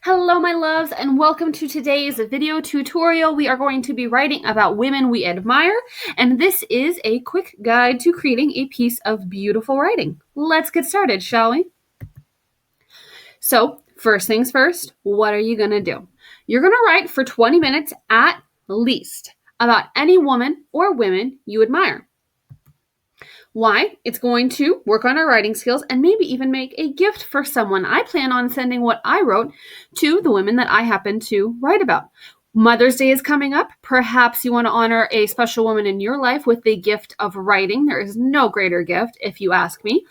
Hello, my loves, and welcome to today's video tutorial. We are going to be writing about women we admire, and this is a quick guide to creating a piece of beautiful writing. Let's get started, shall we? So, first things first, what are you going to do? You're going to write for 20 minutes at least about any woman or women you admire. Why? It's going to work on our writing skills and maybe even make a gift for someone. I plan on sending what I wrote to the women that I happen to write about. Mother's Day is coming up. Perhaps you want to honor a special woman in your life with the gift of writing. There is no greater gift, if you ask me.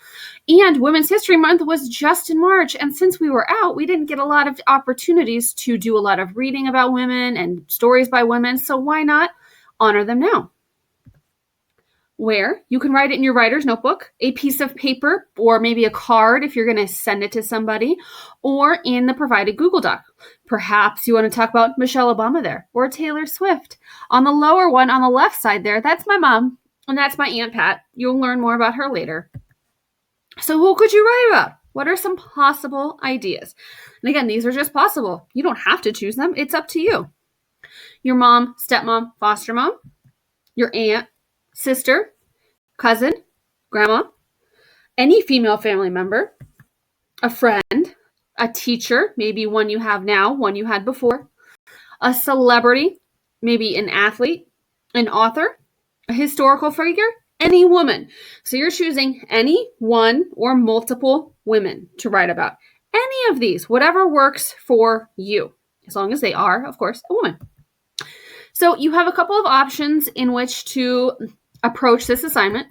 And Women's History Month was just in March. And since we were out, we didn't get a lot of opportunities to do a lot of reading about women and stories by women. So why not honor them now? Where you can write it in your writer's notebook, a piece of paper, or maybe a card if you're going to send it to somebody, or in the provided Google Doc. Perhaps you want to talk about Michelle Obama there, or Taylor Swift. On the lower one, on the left side there, that's my mom, and that's my Aunt Pat. You'll learn more about her later. So who could you write about? What are some possible ideas? And again, these are just possible. You don't have to choose them. It's up to you. Your mom, stepmom, foster mom, your aunt, sister, cousin, grandma, any female family member, a friend, a teacher, maybe one you have now, one you had before, a celebrity, maybe an athlete, an author, a historical figure, any woman. So you're choosing any one or multiple women to write about. Any of these, whatever works for you, as long as they are, of course, a woman. So you have a couple of options in which to approach this assignment.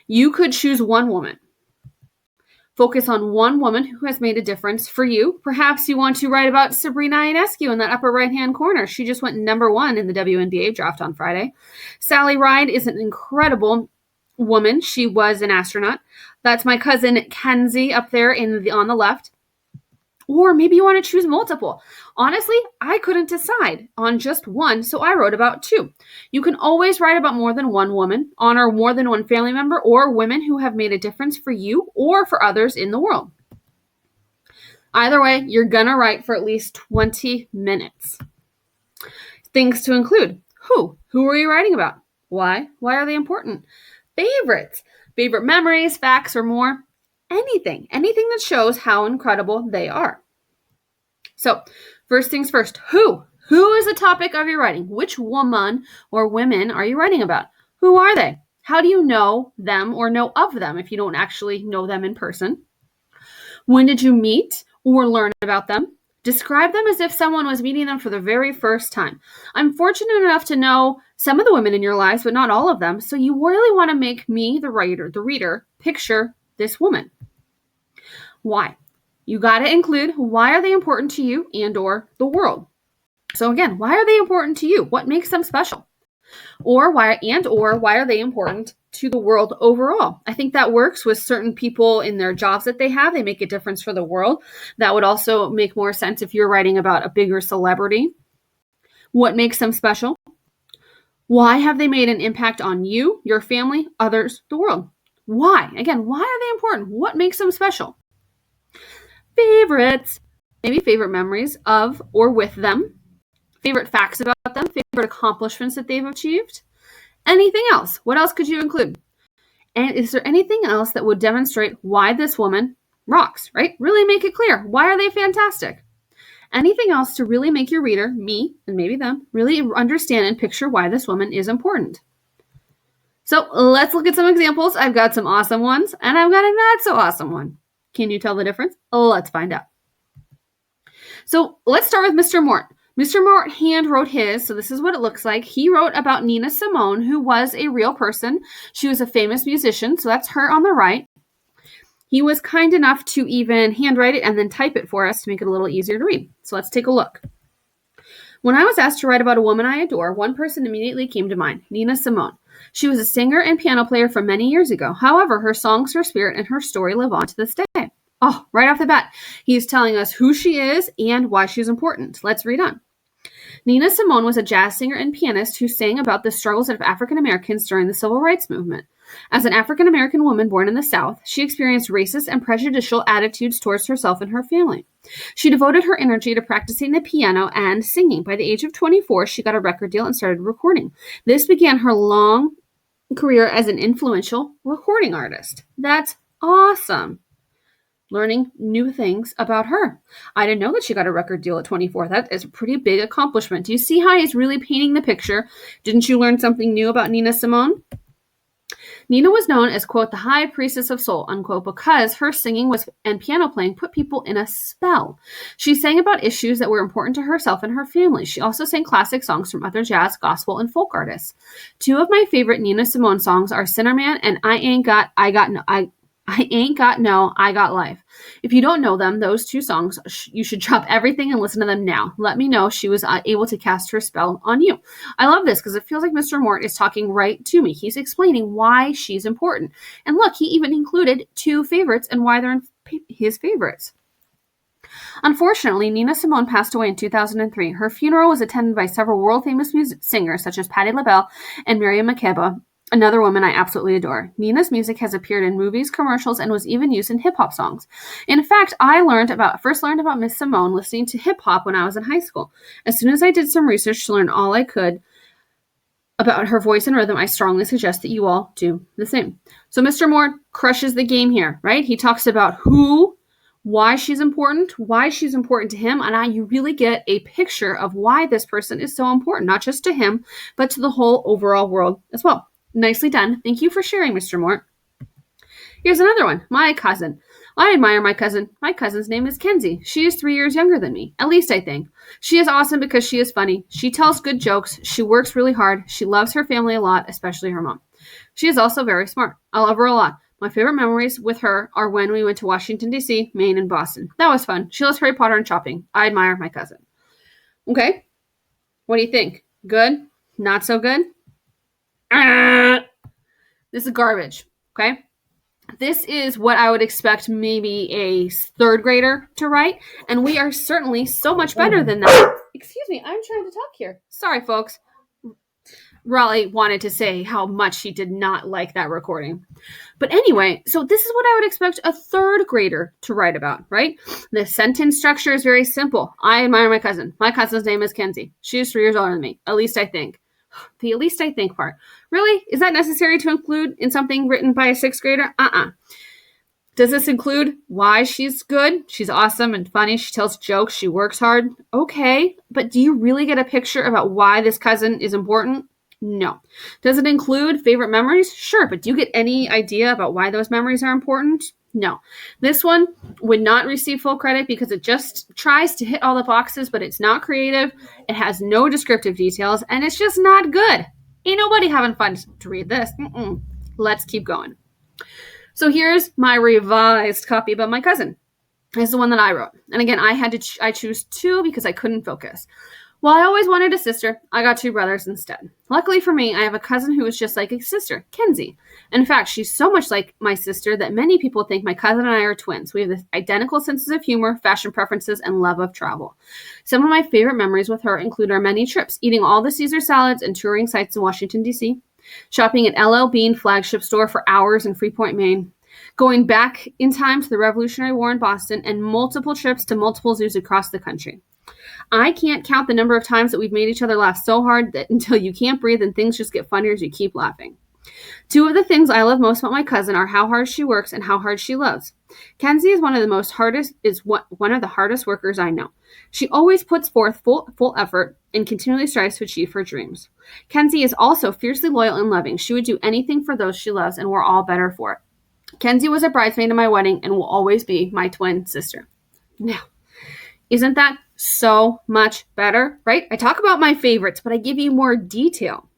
You could choose one woman. Focus on one woman who has made a difference for you. Perhaps you want to write about Sabrina Ionescu in that upper right-hand corner. She just went #1 in the WNBA draft on Friday. Sally Ride is an incredible woman. She was an astronaut. That's my cousin Kenzie up there on the left. Or maybe you want to choose multiple. Honestly, I couldn't decide on just one, so I wrote about two. You can always write about more than one woman, honor more than one family member, or women who have made a difference for you or for others in the world. Either way, you're going to write for at least 20 minutes. Things to include. Who? Who are you writing about? Why? Why are they important? Favorites. Favorite memories, facts, or more. Anything that shows how incredible they are. So, first things first, who? Who is the topic of your writing? Which woman or women are you writing about? Who are they? How do you know them or know of them if you don't actually know them in person? When did you meet or learn about them? Describe them as if someone was meeting them for the very first time. I'm fortunate enough to know some of the women in your lives, but not all of them. So you really want to make me, the reader, picture this woman. Why? You got to include why are they important to you and or the world. So again, why are they important to you? What makes them special? Or why are they important to the world overall? I think that works with certain people in their jobs that they have. They make a difference for the world. That would also make more sense if you're writing about a bigger celebrity. What makes them special? Why have they made an impact on you, your family, others, the world? Why? Again, why are they important? What makes them special? Favorites, maybe favorite memories of or with them, favorite facts about them, favorite accomplishments that they've achieved, anything else. What else could you include? And is there anything else that would demonstrate why this woman rocks, right? Really make it clear. Why are they fantastic? Anything else to really make your reader, me and maybe them, really understand and picture why this woman is important. So let's look at some examples. I've got some awesome ones and I've got a not so awesome one. Can you tell the difference? Let's find out. So let's start with Mr. Mort. Mr. Mort hand wrote his, so this is what it looks like. He wrote about Nina Simone, who was a real person. She was a famous musician, so that's her on the right. He was kind enough to even handwrite it and then type it for us to make it a little easier to read. So let's take a look. When I was asked to write about a woman I adore, one person immediately came to mind, Nina Simone. She was a singer and piano player from many years ago. However, her songs, her spirit, and her story live on to this day. Oh, right off the bat, he's telling us who she is and why she's important. Let's read on. Nina Simone was a jazz singer and pianist who sang about the struggles of African Americans during the Civil Rights Movement. As an African-American woman born in the South, she experienced racist and prejudicial attitudes towards herself and her family. She devoted her energy to practicing the piano and singing. By the age of 24, she got a record deal and started recording. This began her long career as an influential recording artist. That's awesome. Learning new things about her. I didn't know that she got a record deal at 24. That is a pretty big accomplishment. Do you see how he's really painting the picture? Didn't you learn something new about Nina Simone? Nina was known as, quote, the high priestess of soul, unquote, because her singing and piano playing put people in a spell. She sang about issues that were important to herself and her family. She also sang classic songs from other jazz, gospel, and folk artists. Two of my favorite Nina Simone songs are Sinner Man and I Ain't Got No, I Got Life. If you don't know them, those two songs, you should drop everything and listen to them now. Let me know she was able to cast her spell on you. I love this because it feels like Mr. Mort is talking right to me. He's explaining why she's important. And look, he even included two favorites and why they're his favorites. Unfortunately, Nina Simone passed away in 2003. Her funeral was attended by several world-famous singers such as Patti LaBelle and Miriam Makeba, another woman I absolutely adore. Nina's music has appeared in movies, commercials, and was even used in hip-hop songs. In fact, I first learned about Miss Simone listening to hip-hop when I was in high school. As soon as I did some research to learn all I could about her voice and rhythm, I strongly suggest that you all do the same. So Mr. Mort crushes the game here, right? He talks about why she's important to him, and you really get a picture of why this person is so important, not just to him, but to the whole overall world as well. Nicely done. Thank you for sharing, Mr. Mort. Here's another one. My cousin. I admire my cousin. My cousin's name is Kenzie. She is 3 years younger than me. At least I think. She is awesome because she is funny. She tells good jokes. She works really hard. She loves her family a lot, especially her mom. She is also very smart. I love her a lot. My favorite memories with her are when we went to Washington, D.C., Maine, and Boston. That was fun. She loves Harry Potter and shopping. I admire my cousin. Okay. What do you think? Good? Not so good? This is garbage, okay? This is what I would expect maybe a third grader to write, and we are certainly so much better than that. Excuse me, I'm trying to talk here. Sorry, folks. Raleigh wanted to say how much he did not like that recording. But anyway, so this is what I would expect a third grader to write about, right? The sentence structure is very simple. I admire my cousin. My cousin's name is Kenzie. She is 3 years older than me. At least I think. The at least I think part. Really? Is that necessary to include in something written by a sixth grader? Does this include why she's good? She's awesome and funny. She tells jokes. She works hard. Okay. But do you really get a picture about why this cousin is important? No. Does it include favorite memories? Sure. But do you get any idea about why those memories are important? No. This one would not receive full credit because it just tries to hit all the boxes, but it's not creative. It has no descriptive details, and it's just not good. Ain't nobody having fun to read this. Let's keep going. So here's my revised copy about my cousin. This is the one that I wrote. And again, I choose two because I couldn't focus. While I always wanted a sister, I got two brothers instead. Luckily for me, I have a cousin who is just like a sister, Kenzie. In fact, she's so much like my sister that many people think my cousin and I are twins. We have the identical senses of humor, fashion preferences, and love of travel. Some of my favorite memories with her include our many trips, eating all the Caesar salads and touring sites in Washington, D.C., shopping at LL Bean flagship store for hours in Freeport, Maine, going back in time to the Revolutionary War in Boston, and multiple trips to multiple zoos across the country. I can't count the number of times that we've made each other laugh so hard that until you can't breathe and things just get funnier as you keep laughing. Two of the things I love most about my cousin are how hard she works and how hard she loves. Kenzie is one of the hardest workers I know. She always puts forth full effort and continually strives to achieve her dreams. Kenzie is also fiercely loyal and loving. She would do anything for those she loves, and we're all better for it. Kenzie was a bridesmaid in my wedding and will always be my twin sister. Now, isn't that so much better, right? I talk about my favorites, but I give you more detail.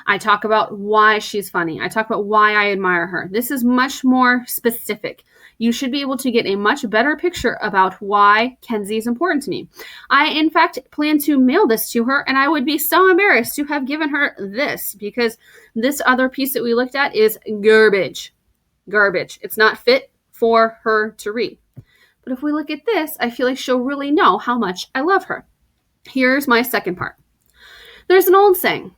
I talk about why she's funny. I talk about why I admire her. This is much more specific. You should be able to get a much better picture about why Kenzie is important to me. I, in fact, plan to mail this to her, and I would be so embarrassed to have given her this because this other piece that we looked at is garbage. Garbage. It's not fit for her to read. But if we look at this, I feel like she'll really know how much I love her. Here's my second part. There's an old saying,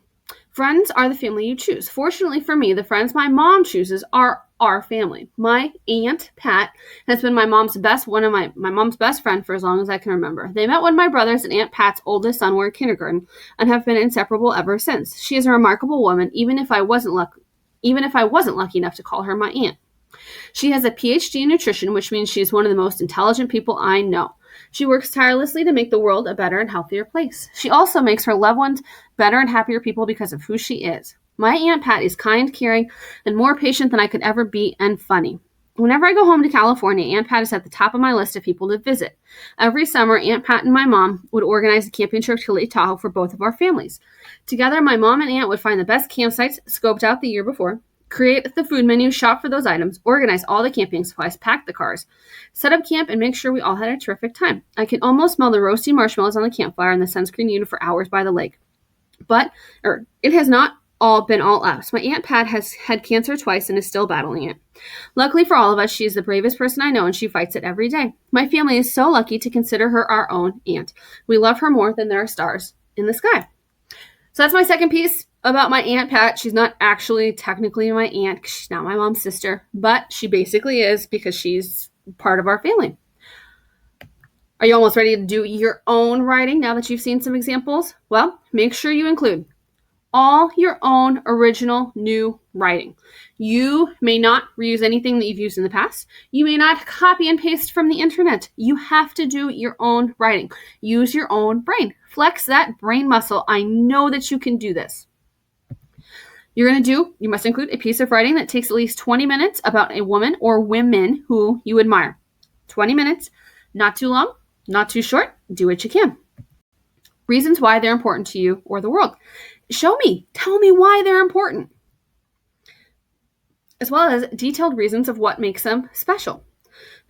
Friends are the family you choose. Fortunately for me, the friends my mom chooses are our family. My Aunt Pat has been one of my mom's best friend for as long as I can remember. They met when my brothers and Aunt Pat's oldest son were in kindergarten and have been inseparable ever since. She is a remarkable woman, even if I wasn't lucky enough to call her my aunt. She has a PhD in nutrition, which means she is one of the most intelligent people I know. She works tirelessly to make the world a better and healthier place. She also makes her loved ones better and happier people because of who she is. My Aunt Pat is kind, caring, and more patient than I could ever be, and funny. Whenever I go home to California, Aunt Pat is at the top of my list of people to visit. Every summer, Aunt Pat and my mom would organize a camping trip to Lake Tahoe for both of our families. Together, my mom and Aunt would find the best campsites scoped out the year before, create the food menu, shop for those items, organize all the camping supplies, pack the cars, set up camp, and make sure we all had a terrific time. I can almost smell the roasty marshmallows on the campfire and the sunscreen unit for hours by the lake. It has not all been all us. My Aunt Pat has had cancer twice and is still battling it. Luckily for all of us, she is the bravest person I know and she fights it every day. My family is so lucky to consider her our own aunt. We love her more than there are stars in the sky. So that's my second piece about my Aunt Pat. She's not actually technically my aunt because she's not my mom's sister, but she basically is because she's part of our family. Are you almost ready to do your own writing now that you've seen some examples? Well, make sure you include all your own original new writing. You may not reuse anything that you've used in the past. You may not copy and paste from the internet. You have to do your own writing. Use your own brain. Flex that brain muscle. I know that you can do this. You must include a piece of writing that takes at least 20 minutes about a woman or women who you admire. 20 minutes, not too long, not too short. Do what you can. Reasons why they're important to you or the world. Tell me why they're important. As well as detailed reasons of what makes them special.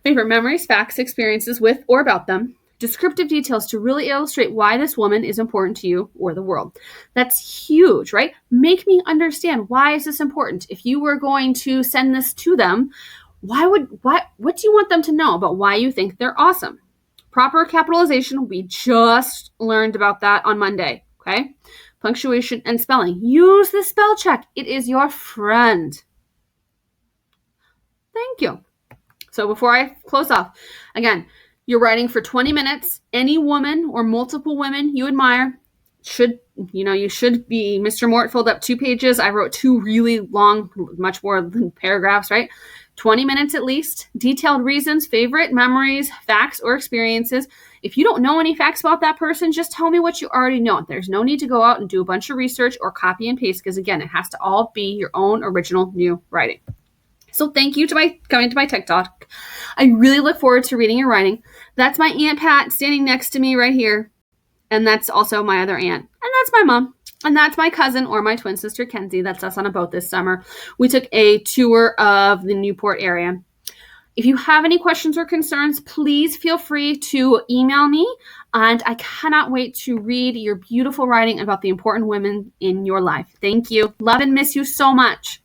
Favorite memories, facts, experiences with or about them. Descriptive details to really illustrate why this woman is important to you or the world. That's huge, right? Make me understand, why is this important? If you were going to send this to them, what do you want them to know about why you think they're awesome? Proper capitalization, we just learned about that on Monday, okay? Punctuation and spelling. Use the spell check. It is your friend. Thank you. So before I close off, again, you're writing for 20 minutes. Any woman or multiple women you admire you should be. Mr. Mort filled up 2 pages. I wrote 2 really long, much more than paragraphs, right? 20 minutes at least. Detailed reasons, favorite memories, facts, or experiences. If you don't know any facts about that person, just tell me what you already know. There's no need to go out and do a bunch of research or copy and paste because, again, it has to all be your own original new writing. So thank you for coming to my TikTok. I really look forward to reading your writing. That's my Aunt Pat standing next to me right here. And that's also my other aunt. And that's my mom. And that's my cousin or my twin sister, Kenzie. That's us on a boat this summer. We took a tour of the Newport area. If you have any questions or concerns, please feel free to email me. And I cannot wait to read your beautiful writing about the important women in your life. Thank you. Love and miss you so much.